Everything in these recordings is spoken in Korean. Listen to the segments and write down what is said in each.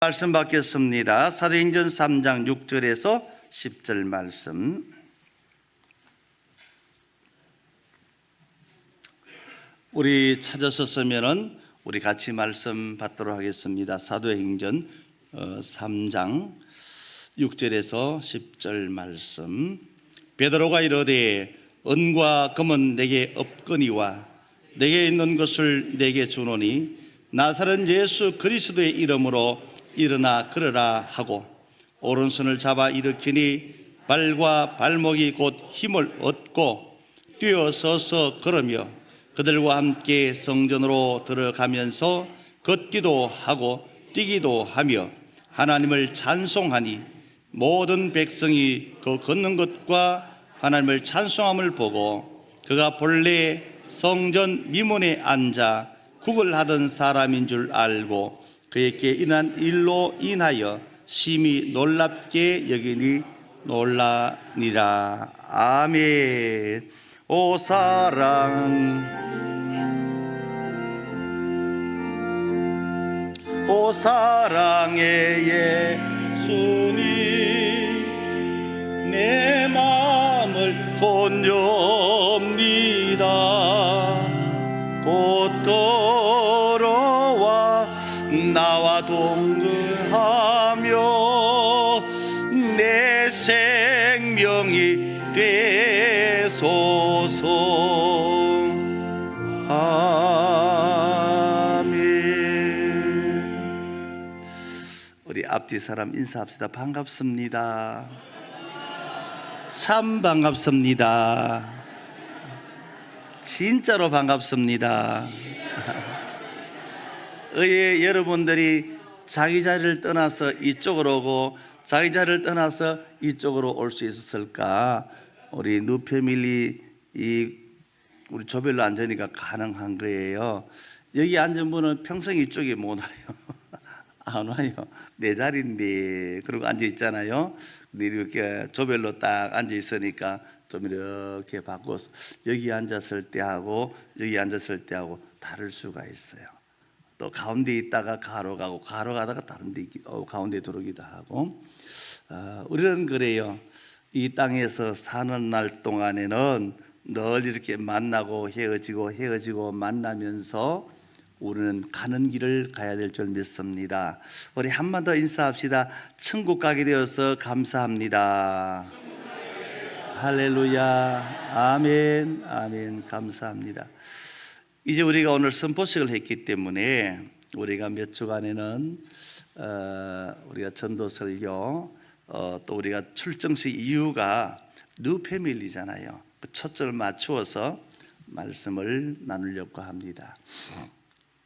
말씀 받겠습니다. 사도행전 3장 6절에서 10절 말씀. 우리 찾으셨으면 우리 같이 말씀 받도록 하겠습니다. 사도행전 3장 6절에서 10절 말씀. 베드로가 이르되 은과 금은 내게 없거니와 내게 있는 것을 내게 주노니 나사렛 예수 그리스도의 이름으로 일어나 걸으라 하고 오른손을 잡아 일으키니 발과 발목이 곧 힘을 얻고 뛰어서서 걸으며 그들과 함께 성전으로 들어가면서 걷기도 하고 뛰기도 하며 하나님을 찬송하니 모든 백성이 그 걷는 것과 하나님을 찬송함을 보고 그가 본래 성전 미문에 앉아 국을 하던 사람인 줄 알고 그에게 일어난 일로 인하여 심히 놀랍게 여기니 놀라니라. 아멘. 오 사랑의 예수님 내 마음을 건엽니다. 곧 돌아와 나와 동거하며 내 생명이 되소서. 아멘. 우리 앞뒤 사람 인사합시다. 반갑습니다. 참 반갑습니다. 진짜로 반갑습니다. 여러분들이 자기 자리를 떠나서 이쪽으로 오고 자기 자리를 떠나서 이쪽으로 올 수 있었을까? 우리 누패밀리 우리 조별로 앉으니까 가능한 거예요. 여기 앉은 분은 평생 이쪽에 못 와요. 안 와요. 내 자리인데 그러고 앉아 있잖아요. 근데 이렇게 조별로 딱 앉아 있으니까 좀 이렇게 바꿔서 여기 앉았을 때하고 여기 앉았을 때하고 다를 수가 있어요. 또 가운데 있다가 가로 가고 가로 가다가 다른 데 가운데 들어오기도 하고. 우리는 그래요. 이 땅에서 사는 날 동안에는 늘 이렇게 만나고 헤어지고 만나면서 우리는 가는 길을 가야 될 줄 믿습니다. 우리 한 번 더 인사합시다. 천국 가게 되어서 감사합니다. 할렐루야. 아멘. 아멘. 감사합니다. 이제 우리가 오늘 선포식을 했기 때문에 우리가 몇 주간에는 우리가 전도 설교 또 우리가 출정식 이유가 뉴패밀리잖아요. 그 초점을 맞추어서 말씀을 나누려고 합니다.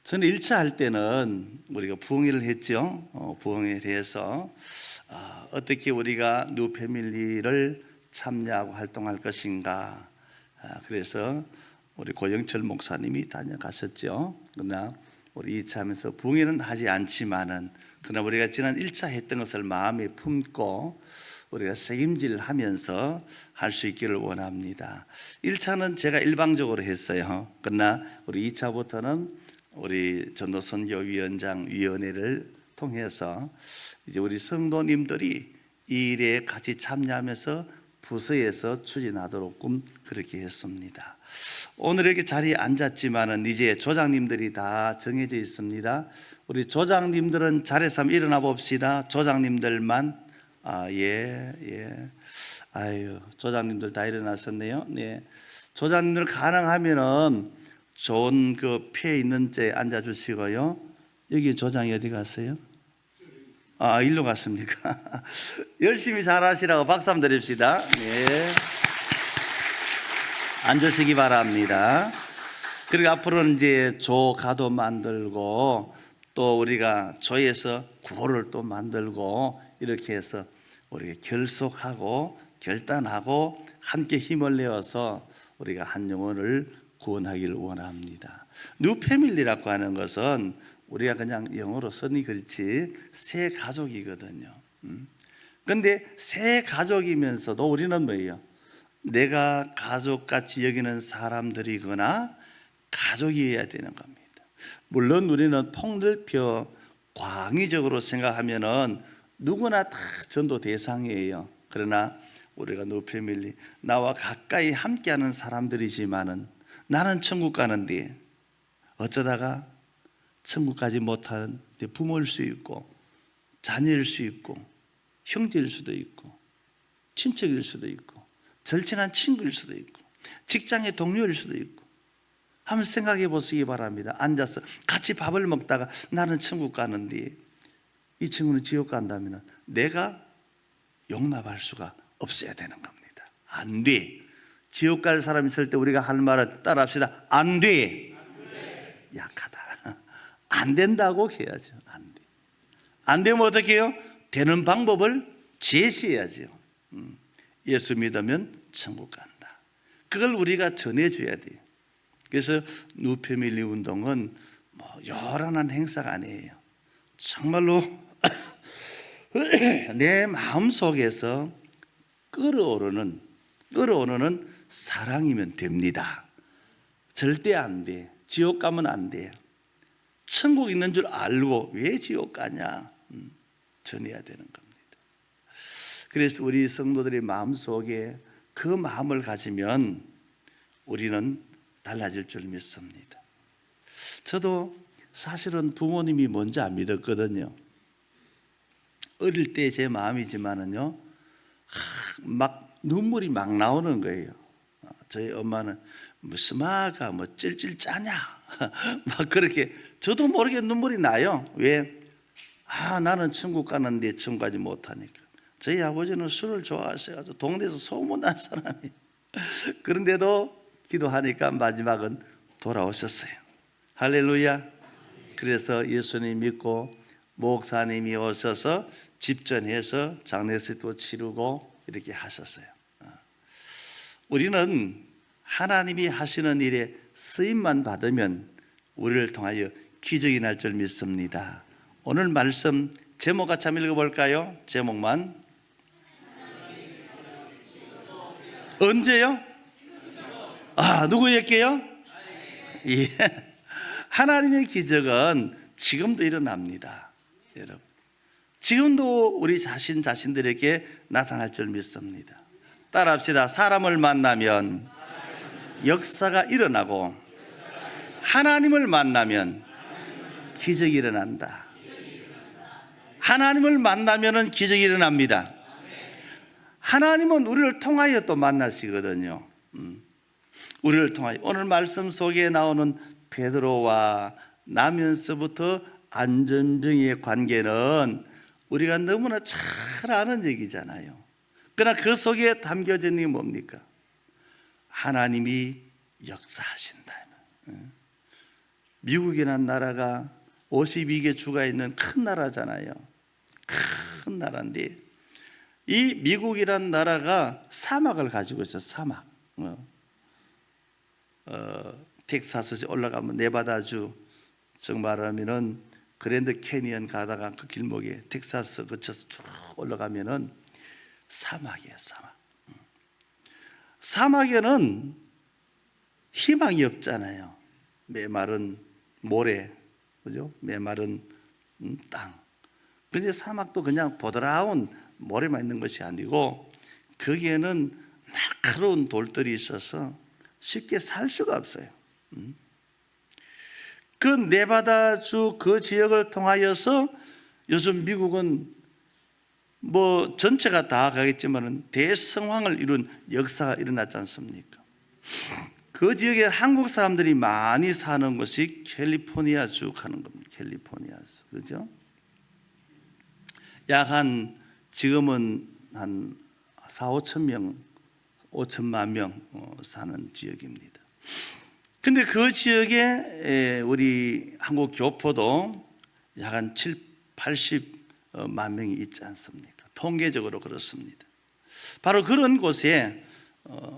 저는 1차 할 때는 우리가 부흥회를 했죠. 부흥회를 해서 어떻게 우리가 뉴패밀리를 참여하고 활동할 것인가. 그래서 우리 고영철 목사님이 다녀가셨죠. 그러나 우리 2차 하면서 부흥회는 하지 않지만은 그러나 우리가 지난 1차 했던 것을 마음에 품고 우리가 책임질하면서 할 수 있기를 원합니다. 1차는 제가 일방적으로 했어요. 그러나 우리 2차부터는 우리 전도선교위원장 위원회를 통해서 이제 우리 성도님들이 이 일에 같이 참여하면서 부서에서 추진하도록 그렇게 했습니다. 오늘 이렇게 자리에 앉았지만은 이제 조장님들이 다 정해져 있습니다. 우리 조장님들은 자리에서 한번 일어나 봅시다. 조장님들만. 예. 아유, 조장님들 다 일어나셨네요. 네. 조장님들 가능하면은 좋은 그 피에 있는 데 앉아 주시고요. 여기 조장이 어디 갔어요? 일로 갔습니까? 열심히 잘하시라고 박수 한번 드립시다. 네. 앉으시기 바랍니다. 그리고 앞으로는 이제 조가도 만들고 또 우리가 조에서 구호를 또 만들고 이렇게 해서 우리가 결속하고 결단하고 함께 힘을 내어서 우리가 한 영혼을 구원하기를 원합니다. 뉴패밀리라고 하는 것은 우리가 그냥 영어로 쓰니 그렇지 새 가족이거든요. 그런데 새 가족이면서도 우리는 뭐예요? 내가 가족같이 여기는 사람들이거나 가족이어야 되는 겁니다. 물론 우리는 폭넓혀 광의적으로 생각하면은 누구나 다 전도 대상이에요. 그러나 우리가 누패밀리 나와 가까이 함께하는 사람들이지만은 나는 천국 가는데 어쩌다가 천국 가지 못하는 내 부모일 수 있고 자녀일 수 있고 형제일 수도 있고 친척일 수도 있고 절친한 친구일 수도 있고 직장의 동료일 수도 있고 한번 생각해 보시기 바랍니다. 앉아서 같이 밥을 먹다가 나는 천국 가는데 이 친구는 지옥 간다면 내가 용납할 수가 없어야 되는 겁니다. 안 돼. 지옥 갈 사람 있을 때 우리가 할 말을 따라합시다. 안 돼. 약하다. 안 된다고 해야죠. 안 돼. 안 되면 어떻게 해요? 되는 방법을 제시해야죠. 예수 믿으면 천국 간다. 그걸 우리가 전해줘야 돼요. 그래서 누패밀리 운동은 뭐 요란한 행사가 아니에요. 정말로 내 마음속에서 끓어오르는 사랑이면 됩니다. 절대 안 돼. 지옥 가면 안 돼요. 천국 있는 줄 알고 왜 지옥 가냐? 전해야 되는 겁니다. 그래서 우리 성도들의 마음속에 그 마음을 가지면 우리는 달라질 줄 믿습니다. 저도 사실은 부모님이 뭔지 안 믿었거든요. 어릴 때 제 마음이지만은요, 막 눈물이 막 나오는 거예요. 저희 엄마는 무슨 마가 뭐 찔찔 짜냐 막 그렇게 저도 모르게 눈물이 나요. 왜? 나는 천국 가는데 천국 가지 못하니까. 저희 아버지는 술을 좋아하셔가지고 동네에서 소문난 사람이. 그런데도 기도하니까 마지막은 돌아오셨어요. 할렐루야. 그래서 예수님 믿고 목사님이 오셔서 집전해서 장례식도 치르고 이렇게 하셨어요. 우리는 하나님이 하시는 일에 쓰임만 받으면 우리를 통하여 기적이 날 줄 믿습니다. 오늘 말씀 제목 같이 한번 읽어볼까요? 제목만. 언제요? 누구에게요? 예. 하나님의 기적은 지금도 일어납니다. 여러분, 지금도 우리 자신들에게 나타날 줄 믿습니다. 따라합시다. 사람을 만나면 역사가 일어나고 하나님을 만나면 기적이 일어난다. 하나님을 만나면 기적이 일어납니다. 하나님은 우리를 통하여 또 만나시거든요. 우리를 통하여 오늘 말씀 속에 나오는 베드로와 나면서부터 안전정의 관계는 우리가 너무나 잘 아는 얘기잖아요. 그러나 그 속에 담겨져 있는 게 뭡니까? 하나님이 역사하신다. 미국이라는 나라가 52개 주가 있는 큰 나라잖아요. 큰 나라인데 이 미국이라는 나라가 사막을 가지고 있어요. 사막. 텍사스 올라가면 네바다주 정말하면은 그랜드 캐니언 가다가 그 길목에 텍사스 거쳐서 쭉 올라가면은 사막이에요. 사막. 사막에는 희망이 없잖아요. 메마른 모래, 그죠? 메마른 땅. 근데 사막도 그냥 보드라운 모래만 있는 것이 아니고 거기에는 날카로운 돌들이 있어서 쉽게 살 수가 없어요. 그 네바다주 그 지역을 통하여서 요즘 미국은 뭐 전체가 다 가겠지만은 대성황을 이룬 역사가 일어났지 않습니까? 그 지역에 한국 사람들이 많이 사는 것이 캘리포니아주 가는 겁니다. 캘리포니아주, 그죠? 약 지금은 한 4,5천 명, 5천만 명 사는 지역입니다. 근데 그 지역에 우리 한국 교포도 약 7, 80만 명이 있지 않습니까? 통계적으로 그렇습니다. 바로 그런 곳에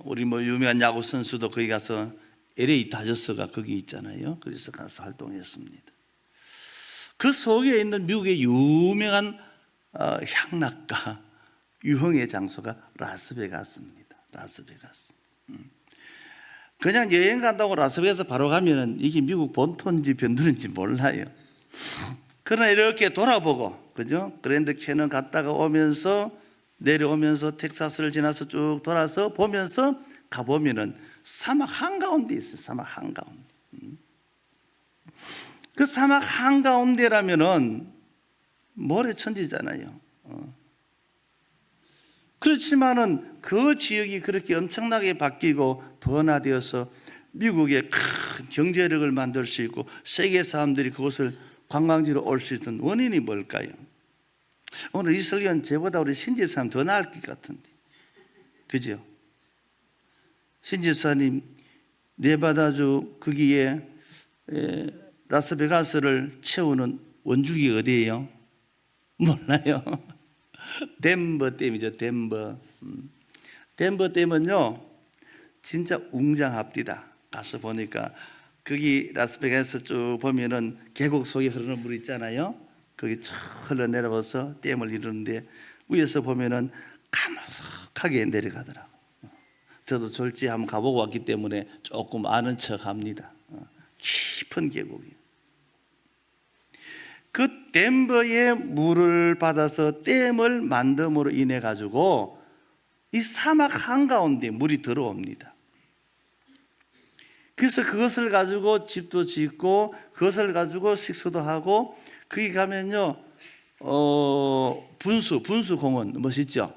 우리 뭐 유명한 야구 선수도 거기 가서 LA 다저스가 거기 있잖아요. 그래서 가서 활동했습니다. 그 속에 있는 미국의 유명한 향락가 유흥의 장소가 라스베가스입니다. 라스베가스. 그냥 여행 간다고 라스베가스 바로 가면은 이게 미국 본토인지 변두리인지 몰라요. 그러나 이렇게 돌아보고, 그죠? 그랜드 캐년 갔다가 오면서 내려오면서 텍사스를 지나서 쭉 돌아서 보면서 가보면은 사막 한가운데 있어요. 사막 한가운데. 그 사막 한가운데라면은 모래천지잖아요. 그렇지만은 그 지역이 그렇게 엄청나게 바뀌고 번화되어서 미국의 큰 경제력을 만들 수 있고 세계 사람들이 그곳을 관광지로 올 수 있던 원인이 뭘까요? 오늘 이 설교는 저보다 우리 신집사님 더 나을 것 같은데, 그죠? 신집사님 네바다주 거기에 라스베가스를 채우는 원줄기 어디예요? 몰라요. 덴버 댐이죠. 덴버. 덴버 댐은요 진짜 웅장합디다. 가서 보니까 거기 라스베가스 쭉 보면은 계곡 속에 흐르는 물 있잖아요. 거기 쭉 흘러내려와서 댐을 이루는데 위에서 보면은 까맣게 내려가더라고. 저도 졸지 한번 가보고 왔기 때문에 조금 아는 척합니다. 깊은 계곡이에요. 그 덴버의 물을 받아서 댐을 만듦으로 인해 가지고 이 사막 한가운데 물이 들어옵니다. 그래서 그것을 가지고 집도 짓고 그것을 가지고 식수도 하고 거기 가면요 분수공원 멋있죠?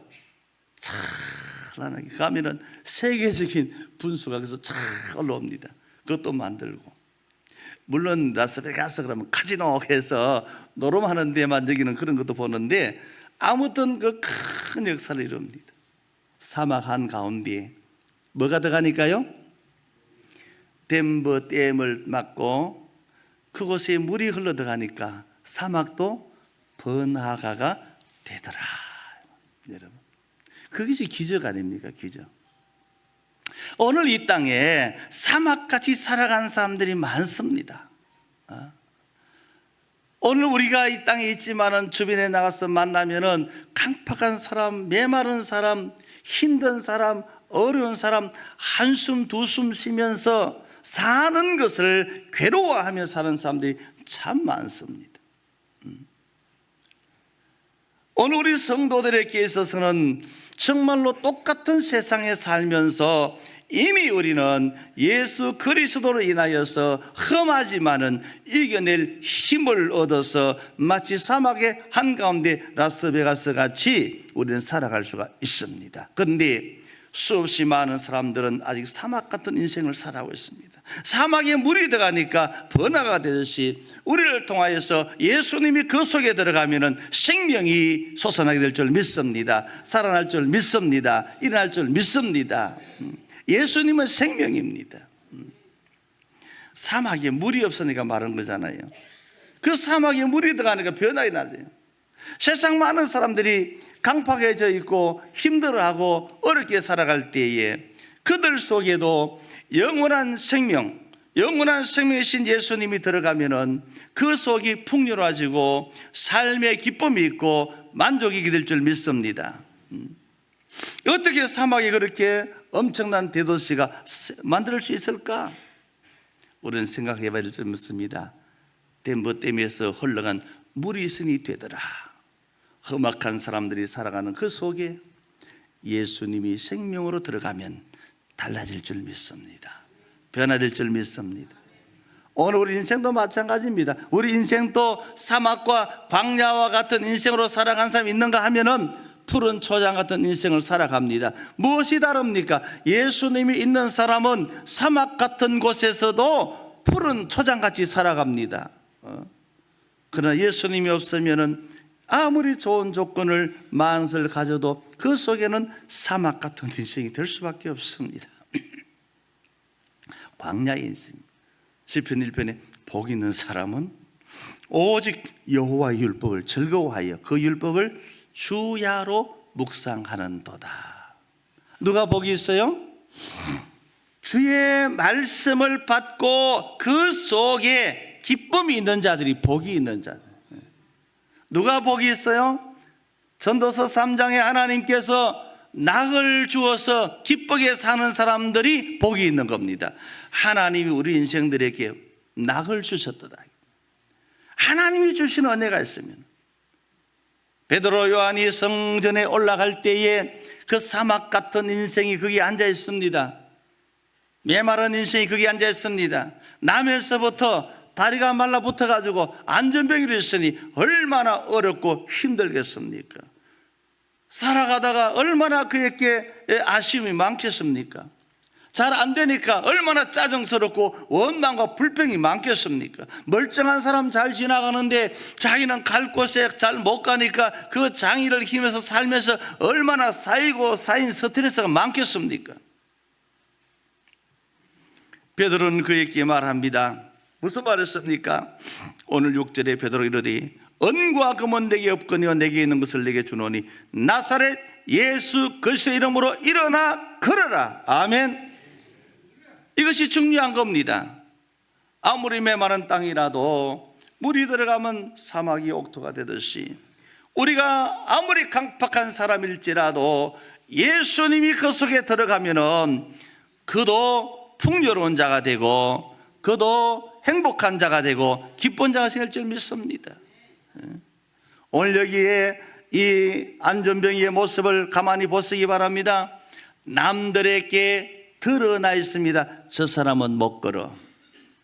찬란하게 가면은 세계적인 분수가 그래서 쫙 올라옵니다. 그것도 만들고 물론 라스베가스 그러면 카지노 해서 노름하는 데만 저기는 그런 것도 보는데 아무튼 그 큰 역사를 이룹니다. 사막 한가운데 뭐가 들어가니까요? 덴버 댐을 막고 그곳에 물이 흘러 들어가니까 사막도 번화가가 되더라. 여러분, 그것이 기적 아닙니까? 기적. 오늘 이 땅에 사막같이 살아가는 사람들이 많습니다. 오늘 우리가 이 땅에 있지만은 주변에 나가서 만나면은 강팍한 사람, 메마른 사람, 힘든 사람, 어려운 사람, 한숨 두 숨 쉬면서 사는 것을 괴로워하며 사는 사람들이 참 많습니다. 오늘 우리 성도들에게 있어서는 정말로 똑같은 세상에 살면서 이미 우리는 예수 그리스도로 인하여서 험하지만은 이겨낼 힘을 얻어서 마치 사막의 한가운데 라스베가스 같이 우리는 살아갈 수가 있습니다. 그런데 수없이 많은 사람들은 아직 사막 같은 인생을 살아가고 있습니다. 사막에 물이 들어가니까 번화가 되듯이 우리를 통하여서 예수님이 그 속에 들어가면은 생명이 솟아나게 될 줄 믿습니다. 살아날 줄 믿습니다. 일어날 줄 믿습니다. 예수님은 생명입니다. 사막에 물이 없으니까 말한 거잖아요. 그 사막에 물이 들어가니까 변화가 나죠. 세상 많은 사람들이 강팍해져 있고 힘들어하고 어렵게 살아갈 때에 그들 속에도 영원한 생명이신 예수님이 들어가면은 그 속이 풍요로워지고 삶의 기쁨이 있고 만족이 될 줄 믿습니다. 어떻게 사막에 그렇게 엄청난 대도시가 만들 수 있을까? 우리는 생각해 봐야 될 줄 믿습니다. 덴버 댐에서 흘러간 물이 있으니 되더라. 험악한 사람들이 살아가는 그 속에 예수님이 생명으로 들어가면 달라질 줄 믿습니다. 변화될 줄 믿습니다. 오늘 우리 인생도 마찬가지입니다. 우리 인생도 사막과 광야와 같은 인생으로 살아간 사람이 있는가 하면은 푸른 초장 같은 인생을 살아갑니다. 무엇이 다릅니까? 예수님이 있는 사람은 사막 같은 곳에서도 푸른 초장같이 살아갑니다. 그러나 예수님이 없으면은 아무리 좋은 조건을 만을 가져도 그 속에는 사막 같은 인생이 될 수밖에 없습니다. 광야의 인생. 시편 1편에 복 있는 사람은 오직 여호와의 율법을 즐거워하여 그 율법을 주야로 묵상하는도다. 누가 복이 있어요? 주의 말씀을 받고 그 속에 기쁨이 있는 자들이 복이 있는 자들. 누가 복이 있어요? 전도서 3장에 하나님께서 낙을 주어서 기쁘게 사는 사람들이 복이 있는 겁니다. 하나님이 우리 인생들에게 낙을 주셨도다. 하나님이 주신 은혜가 있으면, 베드로 요한이 성전에 올라갈 때에 그 사막 같은 인생이 거기 앉아 있습니다. 메마른 인생이 거기 앉아 있습니다. 남에서부터 다리가 말라붙어 가지고 안전병이를 있으니 얼마나 어렵고 힘들겠습니까? 살아가다가 얼마나 그에게 아쉬움이 많겠습니까? 잘 안 되니까 얼마나 짜증스럽고 원망과 불평이 많겠습니까? 멀쩡한 사람 잘 지나가는데 자기는 갈 곳에 잘 못 가니까 그 장애를 힘에서 살면서 얼마나 쌓이고 쌓인 스트레스가 많겠습니까? 베드로는 그에게 말합니다. 무슨 말했습니까? 오늘 6절에 베드로 이르되 은과 금은 내게 없거니와 내게 있는 것을 내게 주노니 나사렛 예수 그리스도의 이름으로 일어나 걸어라. 아멘. 이것이 중요한 겁니다. 아무리 메마른 땅이라도 물이 들어가면 사막이 옥토가 되듯이, 우리가 아무리 강팍한 사람일지라도 예수님이 그 속에 들어가면은 그도 풍요로운 자가 되고 그도 행복한 자가 되고 기쁜 자가 될 줄 믿습니다. 오늘 여기에 이 안전병이의 모습을 가만히 보시기 바랍니다. 남들에게 드러나 있습니다. 저 사람은 못 걸어,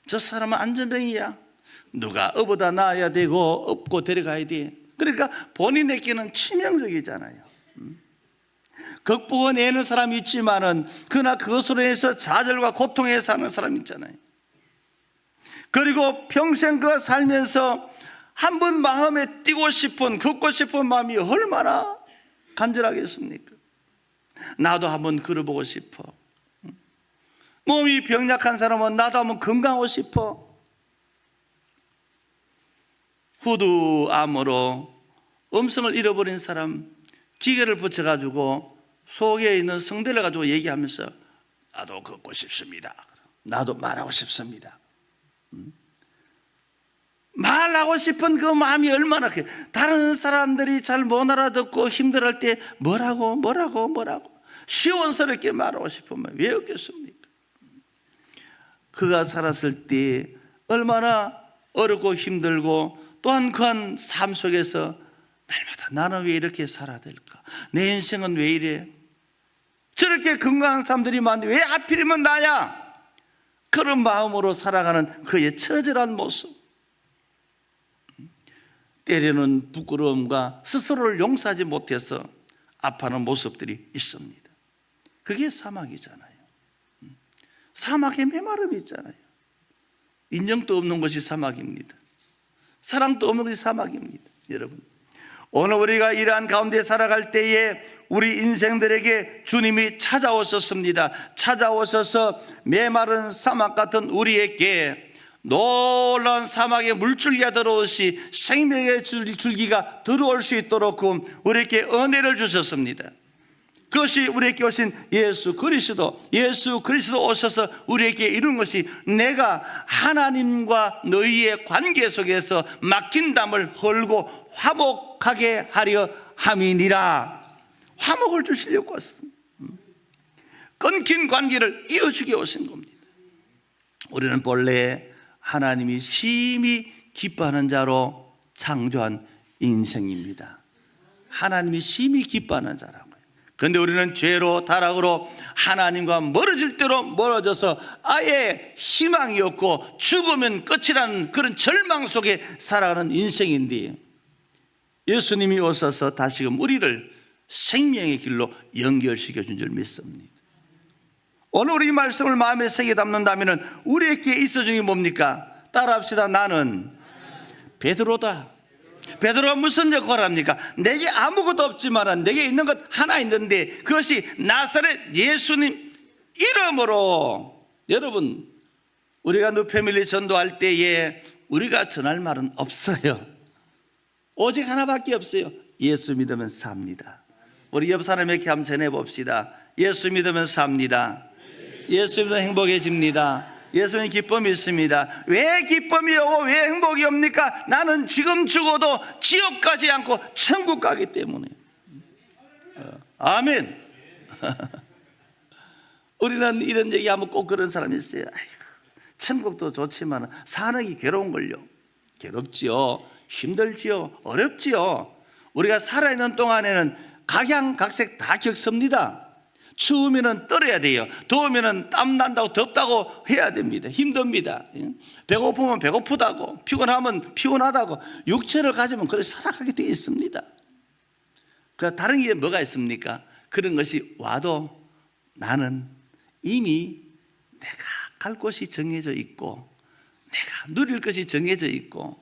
저 사람은 안전병이야, 누가 업어다 놔야 되고 업고 데려가야 돼. 그러니까 본인에게는 치명적이잖아요. 극복해내는 사람이 있지만은 그러나 그것으로 해서 좌절과 고통에 사는 사람이 있잖아요. 그리고 평생 그 살면서 한 번 마음에 띄고 싶은, 걷고 싶은 마음이 얼마나 간절하겠습니까? 나도 한번 걸어보고 싶어. 몸이 병약한 사람은 나도 한번 건강하고 싶어. 후두암으로 음성을 잃어버린 사람, 기계를 붙여가지고 속에 있는 성대를 가지고 얘기하면서 나도 걷고 싶습니다, 나도 말하고 싶습니다. 말하고 싶은 그 마음이 얼마나 다른 사람들이 잘 못 알아듣고 힘들어할 때 뭐라고 시원스럽게 말하고 싶으면 왜 없겠습니까? 그가 살았을 때 얼마나 어렵고 힘들고, 또한 그한 삶 속에서 날마다 나는 왜 이렇게 살아야 될까? 내 인생은 왜 이래? 저렇게 건강한 사람들이 많은데 왜 하필이면 나야? 그런 마음으로 살아가는 그의 처절한 모습, 때로는 부끄러움과 스스로를 용서하지 못해서 아파하는 모습들이 있습니다. 그게 사막이잖아요. 사막에 메마름이 있잖아요. 인정도 없는 것이 사막입니다. 사랑도 없는 것이 사막입니다. 여러분, 오늘 우리가 이러한 가운데 살아갈 때에 우리 인생들에게 주님이 찾아오셨습니다. 찾아오셔서 메마른 사막 같은 우리에게 놀라운 사막에 물줄기가 들어오시 생명의 줄기가 들어올 수 있도록 우리에게 은혜를 주셨습니다. 그것이 우리에게 오신 예수 그리스도 오셔서 우리에게 이룬 것이, 내가 하나님과 너희의 관계 속에서 막힌 담을 헐고 화목하게 하려 함이니라. 화목을 주시려고 왔습니다. 끊긴 관계를 이어주게 오신 겁니다. 우리는 본래 하나님이 심히 기뻐하는 자로 창조한 인생입니다. 하나님이 심히 기뻐하는 자라고요. 그런데 우리는 죄로 타락으로 하나님과 멀어질 대로 멀어져서 아예 희망이 없고 죽으면 끝이라는 그런 절망 속에 살아가는 인생인데, 예수님이 오셔서 다시금 우리를 생명의 길로 연결시켜 준 줄 믿습니다. 오늘 우리 말씀을 마음에 새겨 담는다면 우리에게 있어준 게 뭡니까? 따라합시다. 나는 베드로다. 베드로가 무슨 역할을 합니까? 내게 아무것도 없지만 내게 있는 것 하나 있는데, 그것이 나사렛 예수님 이름으로. 여러분, 우리가 뉴패밀리 전도할 때에 우리가 전할 말은 없어요. 오직 하나밖에 없어요. 예수 믿으면 삽니다. 우리 옆 사람에게 한번 전해봅시다. 예수 믿으면 삽니다. 예수 믿으면 행복해집니다. 예수님 기쁨이 있습니다. 왜 기쁨이 오고 왜 행복이 옵니까? 나는 지금 죽어도 지옥 가지 않고 천국 가기 때문에. 아멘. 우리는 이런 얘기하면 꼭 그런 사람이 있어요. 천국도 좋지만 사는 게 괴로운 걸요. 괴롭지요, 힘들지요, 어렵지요. 우리가 살아있는 동안에는 각양각색 다 겪습니다. 추우면은 떨어야 돼요. 더우면은 땀 난다고 덥다고 해야 됩니다. 힘듭니다. 배고프면 배고프다고, 피곤하면 피곤하다고, 육체를 가지면 그렇게 살아가게 되어 있습니다. 그 다른 게 뭐가 있습니까? 그런 것이 와도 나는 이미 내가 갈 곳이 정해져 있고, 내가 누릴 것이 정해져 있고,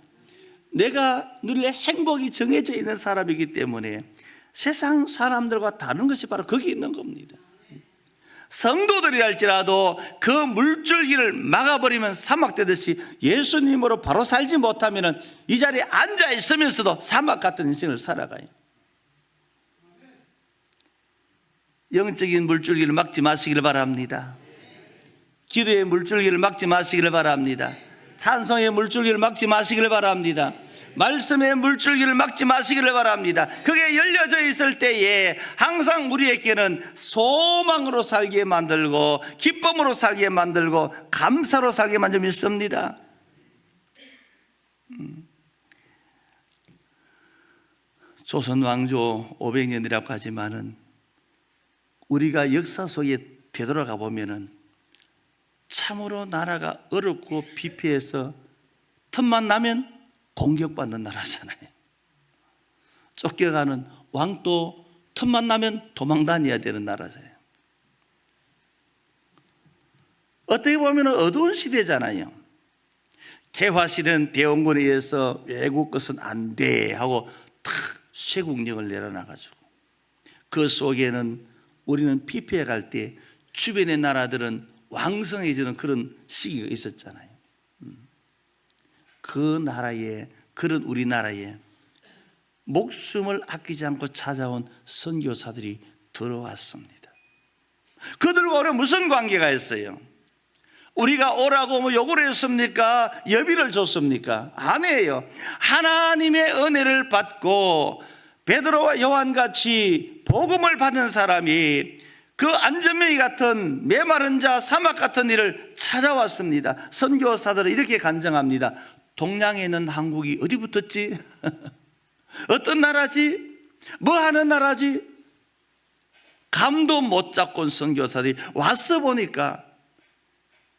내가 누릴 행복이 정해져 있는 사람이기 때문에 세상 사람들과 다른 것이 바로 거기 있는 겁니다. 성도들이 할지라도 그 물줄기를 막아버리면 사막되듯이 예수님으로 바로 살지 못하면 이 자리에 앉아 있으면서도 사막 같은 인생을 살아가요. 영적인 물줄기를 막지 마시기를 바랍니다. 기도의 물줄기를 막지 마시기를 바랍니다. 찬송의 물줄기를 막지 마시기를 바랍니다. 말씀의 물줄기를 막지 마시기를 바랍니다. 그게 열려져 있을 때에 항상 우리에게는 소망으로 살게 만들고, 기쁨으로 살게 만들고, 감사로 살게 만들어 믿습니다. 조선 왕조 500년이라고 하지만은 우리가 역사 속에 되돌아가 보면은 참으로 나라가 어렵고 비폐해서 틈만 나면 공격받는 나라잖아요. 쫓겨가는 왕도 틈만 나면 도망 다녀야 되는 나라잖아요. 어떻게 보면 어두운 시대잖아요. 개화시는 대원군에 의해서 외국 것은 안 돼 하고 탁 쇄국령을 내려놔가지고 그 속에는 우리는 피폐해 갈 때 주변의 나라들은 왕성해지는 그런 시기가 있었잖아요. 그 나라에, 그런 우리나라에 목숨을 아끼지 않고 찾아온 선교사들이 들어왔습니다. 그들과 우리가 무슨 관계가 있어요? 우리가 오라고 뭐 요구를 했습니까? 여비를 줬습니까? 아니에요. 하나님의 은혜를 받고 베드로와 요한같이 복음을 받은 사람이 그 안전뱅이 같은 메마른 자, 사막 같은 일을 찾아왔습니다. 선교사들은 이렇게 간증합니다. 동양에 있는 한국이 어디 붙었지? 어떤 나라지? 뭐 하는 나라지? 감도 못 잡고 온 선교사들이 와서 보니까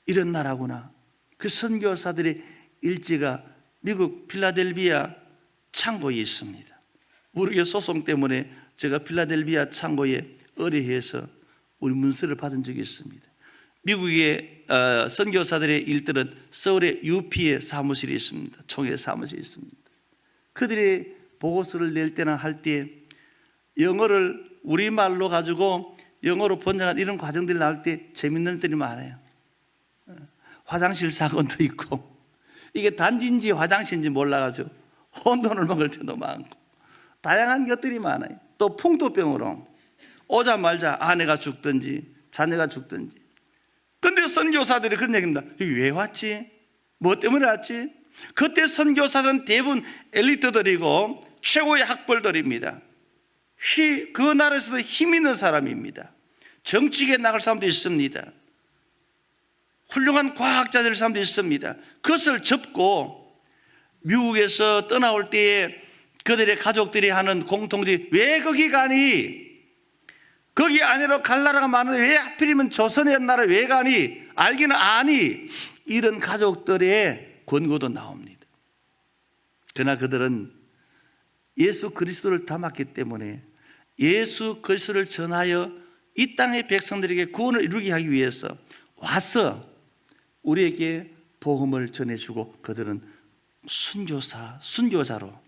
이런 나라구나. 그 선교사들의 일지가 미국 필라델비아 창고에 있습니다. 우리의 소송 때문에 제가 필라델비아 창고에 의뢰해서 우리 문서를 받은 적이 있습니다. 미국의 선교사들의 일들은 서울의 UP의 사무실이 있습니다. 총회 사무실이 있습니다. 그들이 보고서를 낼 때나 할 때 영어를 우리말로 가지고 영어로 번역한 이런 과정들이 나올 때 재밌는 일들이 많아요. 화장실 사건도 있고, 이게 단지인지 화장실인지 몰라가지고 혼돈을 먹을 때도 많고, 다양한 것들이 많아요. 또 풍토병으로 오자마자 아내가 죽든지 자녀가 죽든지. 근데 선교사들이 그런 얘기입니다. 왜 왔지? 뭐 때문에 왔지? 그때 선교사들은 대부분 엘리트들이고 최고의 학벌들입니다. 그 나라에서도 힘 있는 사람입니다. 정치계에 나갈 사람도 있습니다. 훌륭한 과학자들 사람도 있습니다. 그것을 접고 미국에서 떠나올 때에 그들의 가족들이 하는 공통점이 왜 거기 가니? 거기 안으로 갈 나라가 많은데 왜 하필이면 조선의 나라 왜 가니? 알기는 아니. 이런 가족들의 권고도 나옵니다. 그러나 그들은 예수 그리스도를 닮았기 때문에 예수 그리스도를 전하여 이 땅의 백성들에게 구원을 이루게 하기 위해서 와서 우리에게 복음을 전해주고 그들은 순교자로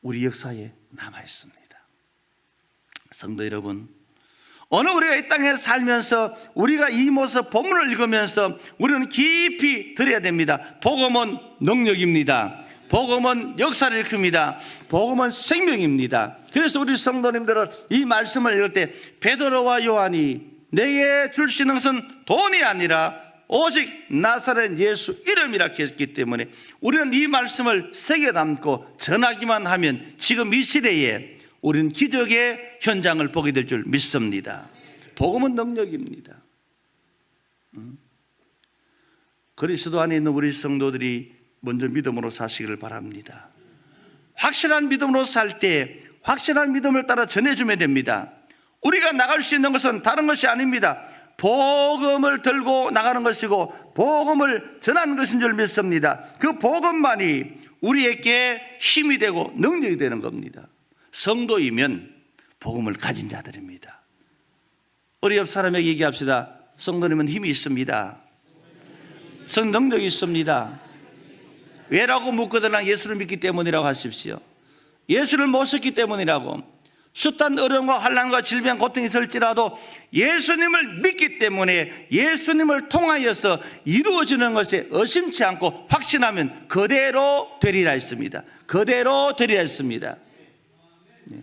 우리 역사에 남아있습니다. 성도 여러분, 오늘 우리가 이 땅에 살면서 우리가 이 모습 본문을 읽으면서 우리는 깊이 들어야 됩니다. 복음은 능력입니다. 복음은 역사를 일으킵니다. 복음은 생명입니다. 그래서 우리 성도님들은 이 말씀을 읽을 때 베드로와 요한이 내게 주시는 것은 돈이 아니라 오직 나사렛 예수 이름이라 했기 때문에 우리는 이 말씀을 새겨 담고 전하기만 하면 지금 이 시대에 우리는 기적의 현장을 보게 될 줄 믿습니다. 복음은 능력입니다. 그리스도 안에 있는 우리 성도들이 먼저 믿음으로 사시기를 바랍니다. 확실한 믿음으로 살 때 확실한 믿음을 따라 전해주면 됩니다. 우리가 나갈 수 있는 것은 다른 것이 아닙니다. 복음을 들고 나가는 것이고 복음을 전하는 것인 줄 믿습니다. 그 복음만이 우리에게 힘이 되고 능력이 되는 겁니다. 성도이면 복음을 가진 자들입니다. 우리 옆 사람에게 얘기합시다. 성도님은 힘이 있습니다. 성능력이 있습니다. 왜라고 묻거든 예수를 믿기 때문이라고 하십시오. 예수를 모셨기 때문이라고. 숱한 어려움과 환난과 질병 고통이 있을지라도 예수님을 믿기 때문에 예수님을 통하여서 이루어지는 것에 의심치 않고 확신하면 그대로 되리라 했습니다. 그대로 되리라 했습니다. 네.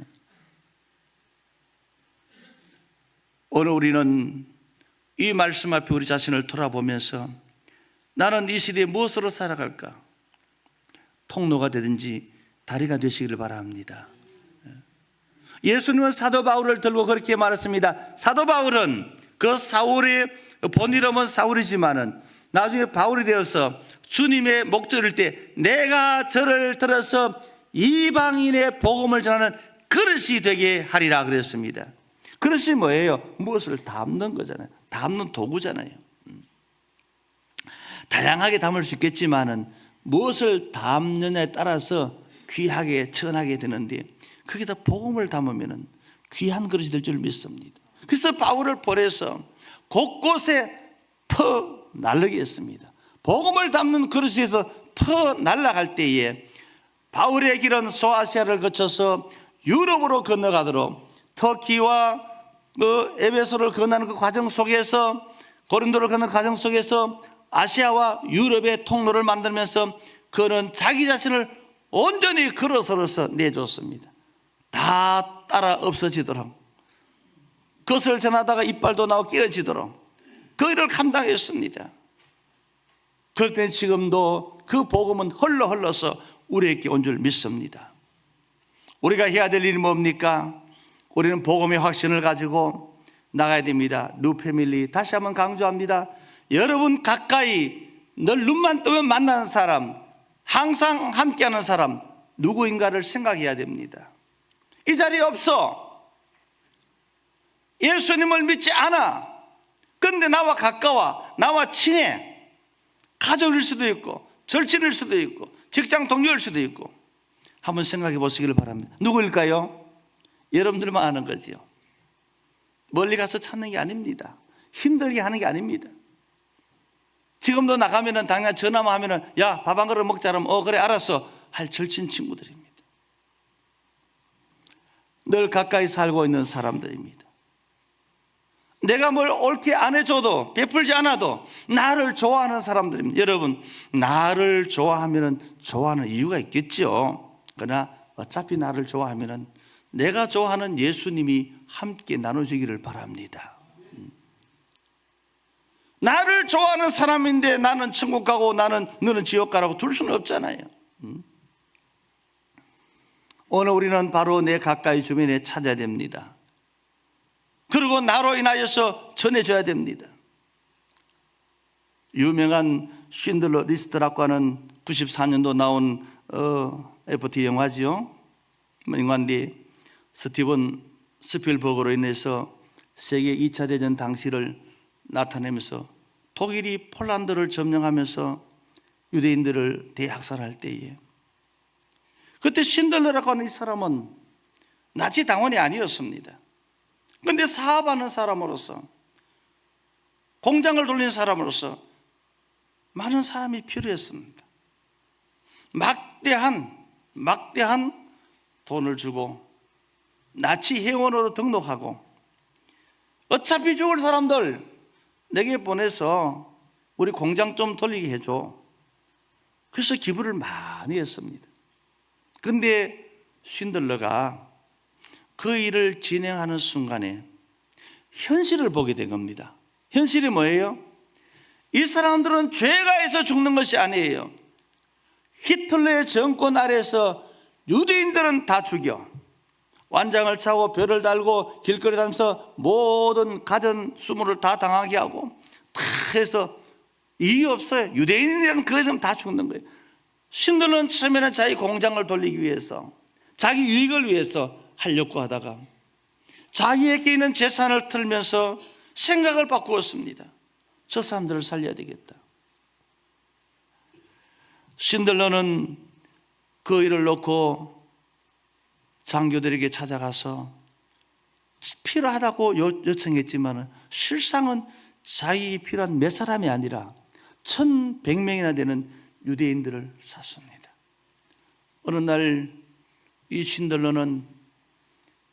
오늘 우리는 이 말씀 앞에 우리 자신을 돌아보면서 나는 이 시대에 무엇으로 살아갈까? 통로가 되든지 다리가 되시기를 바랍니다. 예수님은 사도 바울을 들고 그렇게 말했습니다. 사도 바울은 그 사울의 본 이름은 사울이지만은 나중에 바울이 되어서 주님의 목적일 때 내가 저를 들어서 이방인의 복음을 전하는 그릇이 되게 하리라 그랬습니다. 그릇이 뭐예요? 무엇을 담는 거잖아요. 담는 도구잖아요. 다양하게 담을 수 있겠지만은 무엇을 담느냐에 따라서 귀하게 천하게 되는데 거기다 복음을 담으면 귀한 그릇이 될 줄 믿습니다. 그래서 바울을 보내서 곳곳에 퍼 날르게 했습니다. 복음을 담는 그릇이 돼서 퍼 날아갈 때에 바울의 길은 소아시아를 거쳐서 유럽으로 건너가도록 터키와 에베소를 건너는 그 과정 속에서 고린도를 건너는 과정 속에서 아시아와 유럽의 통로를 만들면서 그는 자기 자신을 온전히 그릇으로서 내줬습니다. 다 따라 없어지도록, 그것을 전하다가 이빨도 나고 끼어지도록 그 일을 감당했습니다. 그럴 때 지금도 그 복음은 흘러서 우리에게 온 줄 믿습니다. 우리가 해야 될 일이 뭡니까? 우리는 복음의 확신을 가지고 나가야 됩니다. 뉴패밀리 다시 한번 강조합니다. 여러분 가까이 늘 눈만 뜨면 만나는 사람, 항상 함께하는 사람 누구인가를 생각해야 됩니다. 이 자리에 없어. 예수님을 믿지 않아. 그런데 나와 가까워, 나와 친해. 가족일 수도 있고 절친일 수도 있고 직장 동료일 수도 있고. 한번 생각해 보시기를 바랍니다. 누구일까요? 여러분들만 아는 거지요. 멀리 가서 찾는 게 아닙니다. 힘들게 하는 게 아닙니다. 지금도 나가면은 당연 전화만 하면은 야, 밥 한 그릇 먹자 그러면 그래 알았어 할 절친 친구들입니다. 늘 가까이 살고 있는 사람들입니다. 내가 뭘 옳게 안 해줘도 베풀지 않아도 나를 좋아하는 사람들입니다. 여러분 나를 좋아하면은 좋아하는 이유가 있겠죠. 그러나 어차피 나를 좋아하면은 내가 좋아하는 예수님이 함께 나눠주기를 바랍니다. 나를 좋아하는 사람인데 나는 천국 가고 너는 지옥 가라고 둘 수는 없잖아요. 오늘 우리는 바로 내 가까이 주변에 찾아야 됩니다. 그리고 나로 인하여서 전해줘야 됩니다. 유명한 쉰들러 리스트라고 하는 94년도 나온 FT 영화지요. 영화인데 스티븐 스필버그로 인해서 세계 2차 대전 당시를 나타내면서 독일이 폴란드를 점령하면서 유대인들을 대학살할 때에 그때 신들러라고 하는 이 사람은 나치 당원이 아니었습니다. 그런데 사업하는 사람으로서 공장을 돌리는 사람으로서 많은 사람이 필요했습니다. 막대한 돈을 주고 나치 회원으로 등록하고 어차피 죽을 사람들 내게 보내서 우리 공장 좀 돌리게 해줘. 그래서 기부를 많이 했습니다. 그런데 쉰들러가 그 일을 진행하는 순간에 현실을 보게 된 겁니다. 현실이 뭐예요? 이 사람들은 죄가 해서 죽는 것이 아니에요. 히틀러의 정권 아래에서 유대인들은 다 죽여 완장을 차고 별을 달고 길거리 다니면서 모든 가전 수모를 다 당하게 하고 다 해서 이유 없어요. 유대인이라는 그것은 다 죽는 거예요. 신들은 처음에는 자기 공장을 돌리기 위해서, 자기 유익을 위해서 하려고 하다가 자기에게 있는 재산을 털면서 생각을 바꾸었습니다. 저 사람들을 살려야 되겠다. 신들러는 그 일을 놓고 장교들에게 찾아가서 필요하다고 요청했지만 실상은 자기 필요한 몇 사람이 아니라 1,100명이나 되는 유대인들을 샀습니다. 어느 날 이 신들러는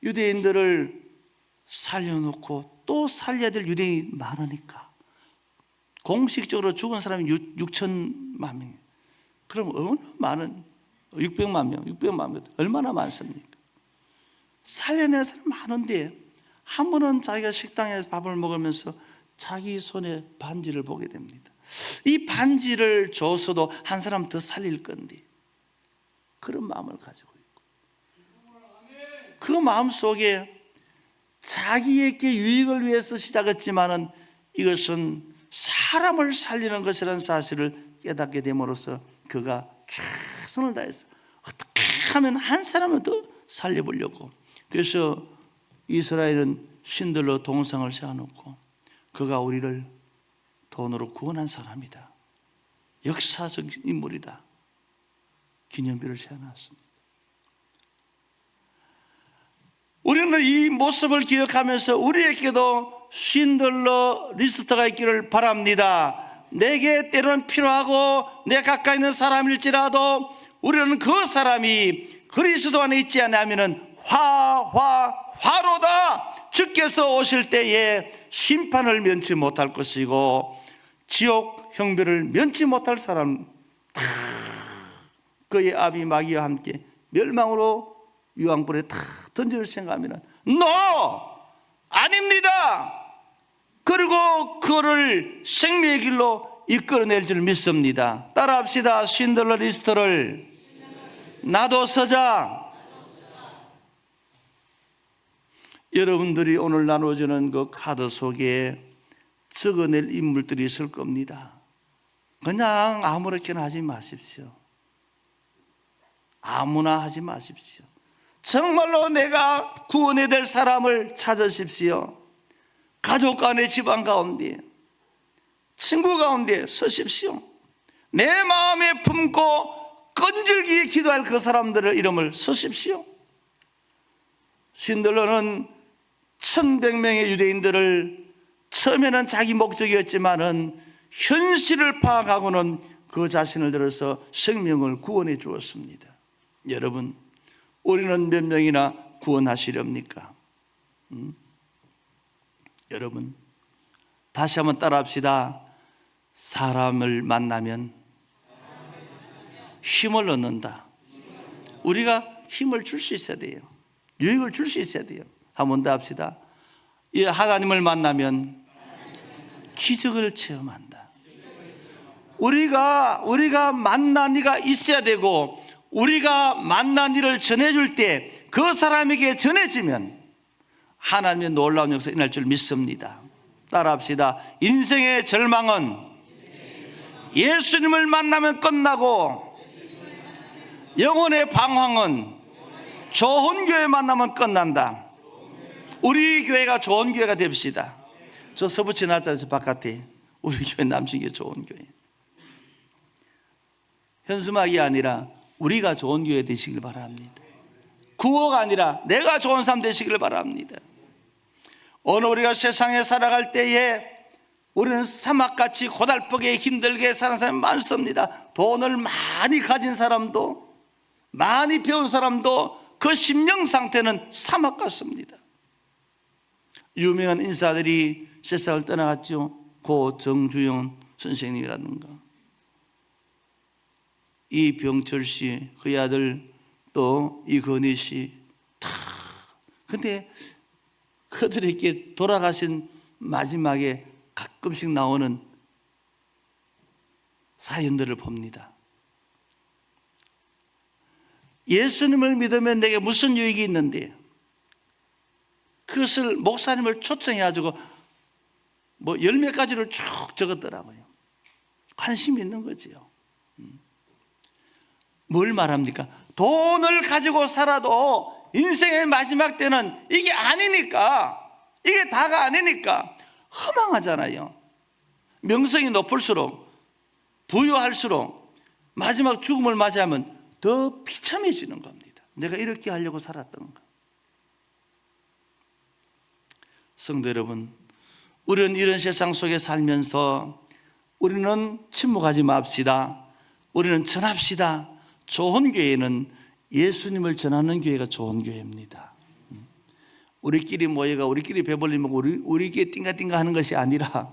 유대인들을 살려놓고 또 살려야 될 유대인이 많으니까 공식적으로 죽은 사람이 6천만 명. 그럼 얼마나 많은 600만 명, 600만 명 얼마나 많습니까? 살려낼 사람 많은데 한 번은 자기가 식당에서 밥을 먹으면서 자기 손에 반지를 보게 됩니다. 이 반지를 줬어도 한 사람 더 살릴 건데 그런 마음을 가지고 있고, 그 마음 속에 자기에게 유익을 위해서 시작했지만은 이것은 사람을 살리는 것이라는 사실을 깨닫게 됨으로써 그가 최선을 다해서 어떻게 하면 한 사람을 더 살려보려고, 그래서 이스라엘은 신들로 동상을 세워놓고 그가 우리를 돈으로 구원한 사람이다, 역사적 인물이다, 기념비를 세워놨습니다. 우리는 이 모습을 기억하면서 우리에게도 신들러 리스트가 있기를 바랍니다. 내게 때로는 필요하고 내 가까이 있는 사람일지라도 우리는 그 사람이 그리스도 안에 있지 않으면 화로다. 주께서 오실 때에 심판을 면치 못할 것이고 지옥 형벌을 면치 못할 사람, 그의 아비 마귀와 함께 멸망으로 유황불에 다 던질 생각하면 아닙니다. 그리고 그를 생명의 길로 이끌어낼 줄 믿습니다. 따라합시다. 신들러 리스트를 나도 서자. 여러분들이 오늘 나눠주는 그 카드 속에 적어낼 인물들이 있을 겁니다. 그냥 아무렇게나 하지 마십시오. 아무나 하지 마십시오. 정말로 내가 구원해야 될 사람을 찾으십시오. 가족 간의 집안 가운데, 친구 가운데 서십시오. 내 마음에 품고 끈질기게 기도할 그 사람들의 이름을 서십시오. 신들러는 1,100명의 유대인들을 처음에는 자기 목적이었지만은 현실을 파악하고는 그 자신을 들어서 생명을 구원해 주었습니다. 여러분, 우리는 몇 명이나 구원하시렵니까? 여러분, 다시 한번 따라합시다. 사람을 만나면 힘을 얻는다. 우리가 힘을 줄 수 있어야 돼요. 유익을 줄 수 있어야 돼요. 한번 더 합시다. 하나님을 만나면 기적을 체험한다. 우리가 만난 이가 있어야 되고, 우리가 만난 일을 전해줄 때 그 사람에게 전해지면 하나님의 놀라운 역사 일어날 줄 믿습니다. 따라합시다. 인생의 절망은 예수님을 만나면 끝나고, 영혼의 방황은 좋은 교회 만나면 끝난다. 우리 교회가 좋은 교회가 됩시다. 저 서부 지나자에서 바깥에 우리 교회 남식이 좋은 교회. 현수막이 아니라 우리가 좋은 교회 되시길 바랍니다. 구호가 아니라 내가 좋은 사람 되시길 바랍니다. 오늘 우리가 세상에 살아갈 때에 우리는 사막같이 고달프게 힘들게 사는 사람이 많습니다. 돈을 많이 가진 사람도, 많이 배운 사람도 그 심령 상태는 사막 같습니다. 유명한 인사들이 세상을 떠나갔죠. 고 정주영 선생님이라든가 이병철 씨, 그의 아들 또 이건희 씨, 다. 근데 그들에게 돌아가신 마지막에 가끔씩 나오는 사연들을 봅니다. 예수님을 믿으면 내게 무슨 유익이 있는데, 그것을 목사님을 초청해가지고 뭐 10몇 가지를 쭉 적었더라고요. 관심이 있는 거지요. 뭘 말합니까? 돈을 가지고 살아도 인생의 마지막 때는 이게 아니니까, 이게 다가 아니니까 허망하잖아요. 명성이 높을수록, 부유할수록 마지막 죽음을 맞이하면 더 비참해지는 겁니다. 내가 이렇게 하려고 살았던 거. 성도 여러분, 우리는 이런 세상 속에 살면서 우리는 침묵하지 맙시다. 우리는 전합시다. 좋은 교회는 예수님을 전하는 교회가 좋은 교회입니다. 우리끼리 모여가 우리끼리 배불리 먹고 우리끼리 띵가띵가 하는 것이 아니라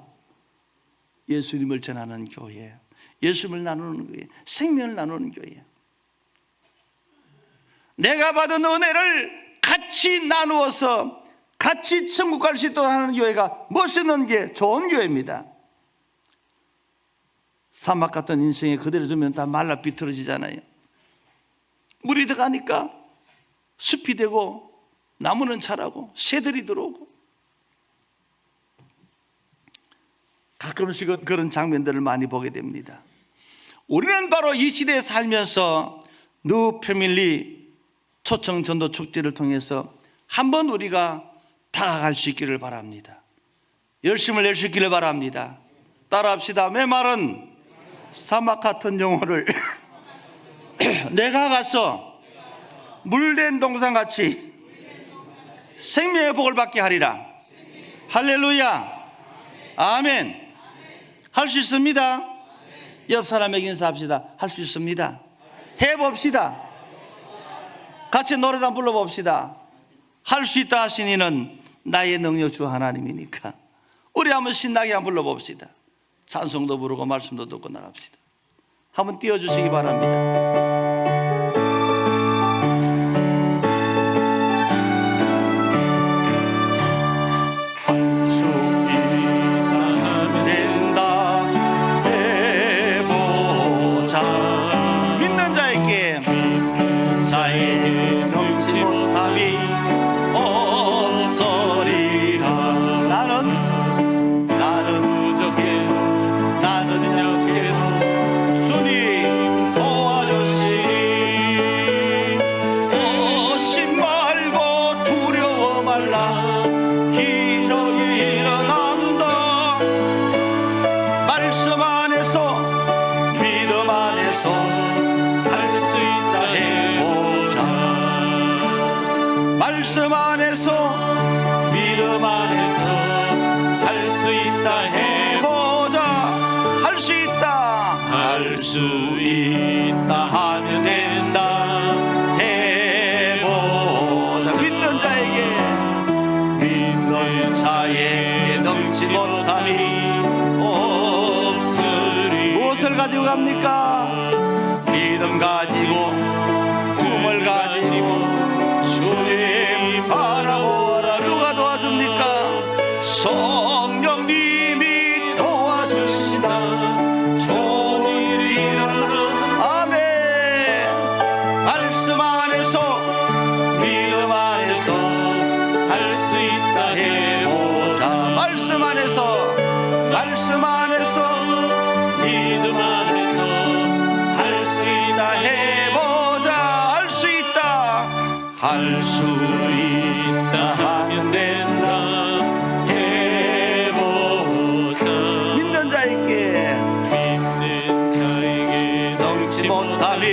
예수님을 전하는 교회, 예수님을 나누는 교회, 생명을 나누는 교회. 내가 받은 은혜를 같이 나누어서 같이 천국 갈 수 있도록 하는 교회가 멋있는 게 좋은 교회입니다. 사막 같은 인생에 그대로 두면 다 말라 비틀어지잖아요. 물이 들어가니까 숲이 되고 나무는 자라고 새들이 들어오고, 가끔씩은 그런 장면들을 많이 보게 됩니다. 우리는 바로 이 시대에 살면서 뉴 패밀리 초청 전도 축제를 통해서 한번 우리가 다가갈 수 있기를 바랍니다. 열심을 낼 수 있기를 바랍니다. 따라합시다. 메말은 사막 같은 영혼을 내가 가서 물된 동산같이 생명의 복을 받게 하리라. 할렐루야. 아멘. 할 수 있습니다. 옆 사람에게 인사합시다. 할 수 있습니다. 해봅시다. 같이 노래도 한번 불러봅시다. 할 수 있다 하신 이는 나의 능력 주 하나님이니까. 우리 한번 신나게 한번 불러봅시다. 찬송도 부르고 말씀도 듣고 나갑시다. 한번 띄워주시기 바랍니다. 말씀 안에서 믿음 안에서 할 수 있다 해보자. 할 수 있다. 할 수 있다 하면 된다. 해보자. 믿는 자에게 넘지 못함이 없으리. 무엇을 가지고 갑니까? 믿음 가지고 꿈을 가지고 주님 바라보라. 누가 도와줍니까? 성령님이 도와주신다. 좋은 일이 일어나. 아멘. 말씀 안에서 믿음 안에서 할 수 있다 해보자. 말씀 안에서 믿음 안에서 할 수 있다 해보자. 할 수 있다. 할 수 있다 하면 된다. 해보자. 믿는 자에게 넘지 못함이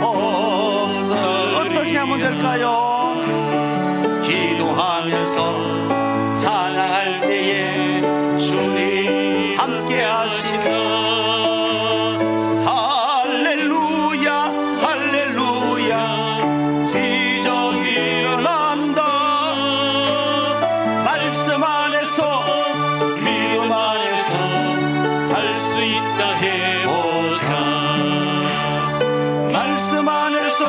없어. 어떻게 하면 될까요? 기도하면서 찬양할 때에 주님 함께 하시다. 말씀 안에서